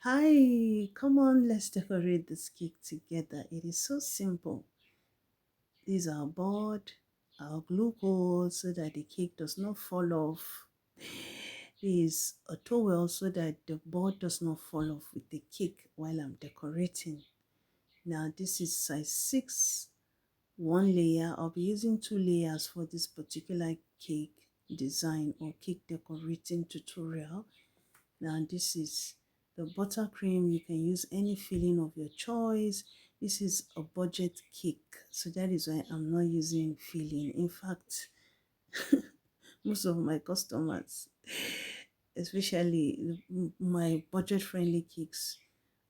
Hi, come on, let's decorate this cake together. It is so simple. These are board, our glucose so that the cake does not fall off. This is a towel so that the board does not fall off with the cake while I'm decorating. Now this is size 6, one layer. I'll be using 2 layers for this particular cake design or cake decorating tutorial. Now this is the buttercream. You can use any filling of your choice. This is a budget cake, so that is why I'm not using filling. In fact, most of my customers, especially my budget friendly cakes,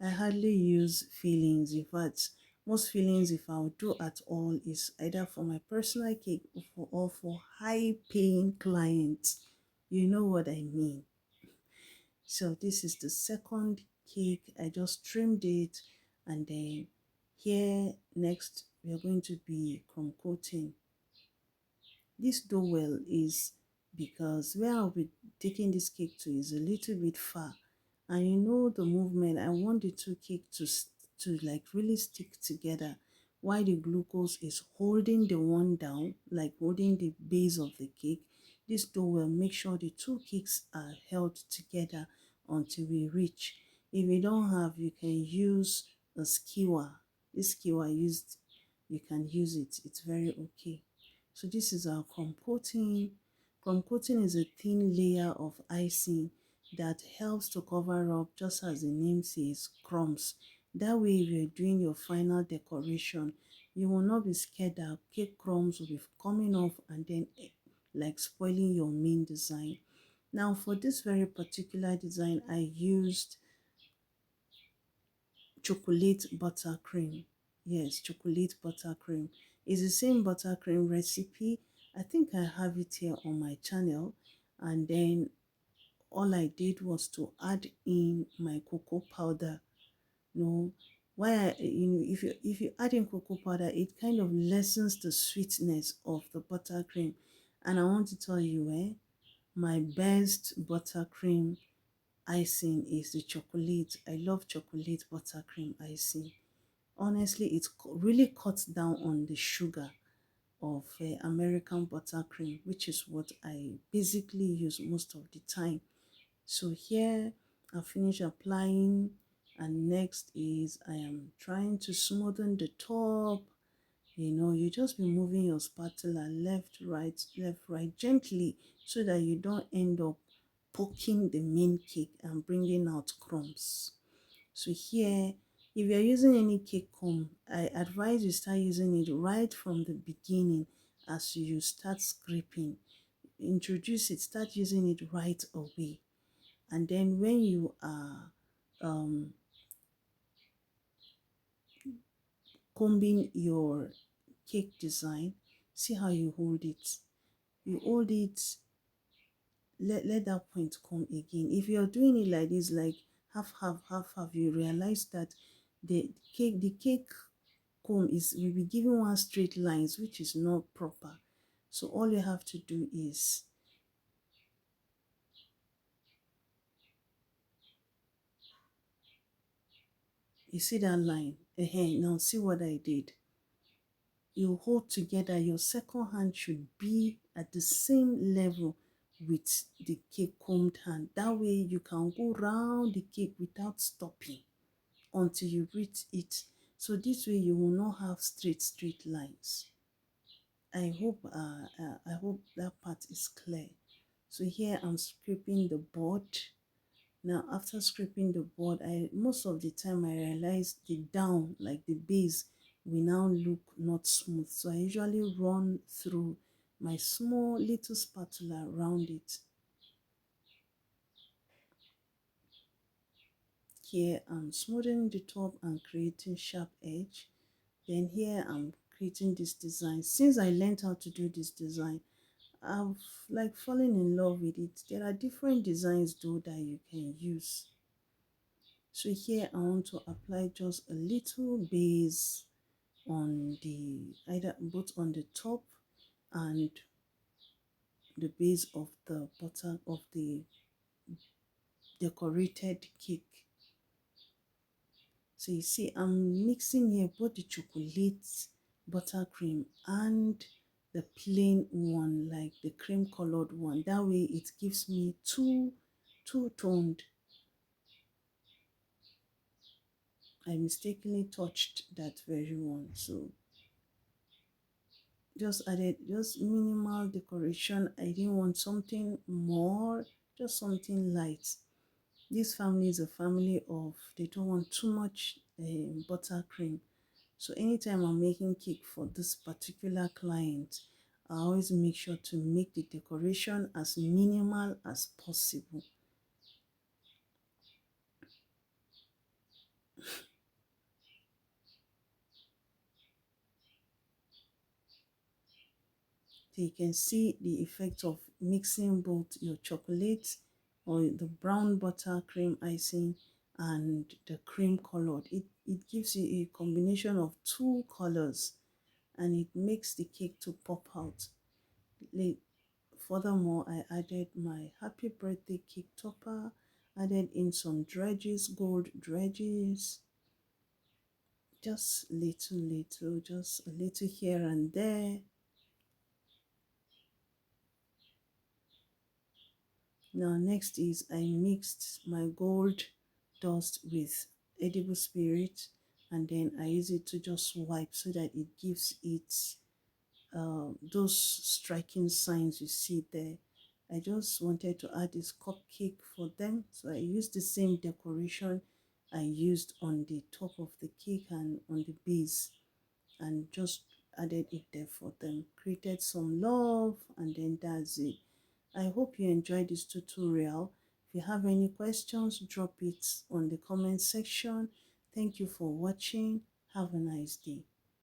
I hardly use fillings. In fact, most fillings, if I would do at all, is either for my personal cake or for high paying clients. You know what I mean. So this is the second cake. I just trimmed it, and then here next we are going to be crumb coating. This dowel is because where I'll be taking this cake to is a little bit far, and you know the movement. I want the two cake to like really stick together while the glucose is holding the one down, like holding the base of the cake. This dough will make sure the two cakes are held together until we reach. If you don't have, you can use a skewer. This skewer used, you can use it. It's very okay. So this is our compoting. Compoting is a thin layer of icing that helps to cover up, just as the name says, crumbs. That way, if you're doing your final decoration, you will not be scared that cake crumbs will be coming off and then like spoiling your main design. Now, for this very particular design, I used chocolate buttercream. Yes, chocolate buttercream. It's the same buttercream recipe. I think I have it here on my channel. And then all I did was to add in my cocoa powder. No, why if you add in cocoa powder, it kind of lessens the sweetness of the buttercream. And I want to tell you, my best buttercream icing is the chocolate. I love chocolate buttercream icing. Honestly, it really cuts down on the sugar of American buttercream, which is what I basically use most of the time. So here I finish applying, and next is I am trying to smoothen the top. You just be moving your spatula left, right, gently so that you don't end up poking the main cake and bringing out crumbs. So here, if you're using any cake comb, I advise you start using it right from the beginning as you start scraping. Introduce it, start using it right away. And then when you are um, combing your cake design, see how you hold it. You hold it, let that point come again. If you're doing it like this, like half, you realize that the cake comb is will be giving one straight lines, which is not proper. So all you have to do is, you see that line, now see what I did. You hold together, your second hand should be at the same level with the cake combed hand. That way you can go round the cake without stopping until you reach it. So this way you will not have straight lines. I hope that part is clear. So here I'm scraping the board. Now after scraping the board, I most of the time I realize the down, like the base, will now look not smooth. So I usually run through my small little spatula around it. Here I'm smoothing the top and creating sharp edge. Then here I'm creating this design. Since I learned how to do this design, I've like fallen in love with it. There are different designs though that you can use. So here I want to apply just a little base on the either both on the top and the base of the bottom of the decorated cake. So you see, I'm mixing here both the chocolate buttercream and the plain one, like the cream colored one. That way it gives me two toned. I mistakenly touched that very one. So just added just minimal decoration. I didn't want something more, just something light. This family is a family of, they don't want too much buttercream. So anytime I'm making cake for this particular client, I always make sure to make the decoration as minimal as possible. So you can see the effect of mixing both your chocolate or the brown butter cream icing and the cream colored. It gives you a combination of two colors and it makes the cake to pop out. Furthermore, I added my happy birthday cake topper, added in some dredges, gold dredges, just little, just a little here and there. Now next is I mixed my gold dust with edible spirit and then I use it to just wipe so that it gives it those striking signs you see there. I just wanted to add this cupcake for them, so I used the same decoration I used on the top of the cake and on the base and just added it there for them, created some love, and then that's it. I hope you enjoyed this tutorial. If you have any questions, drop it on the comment section. Thank you for watching. Have a nice day.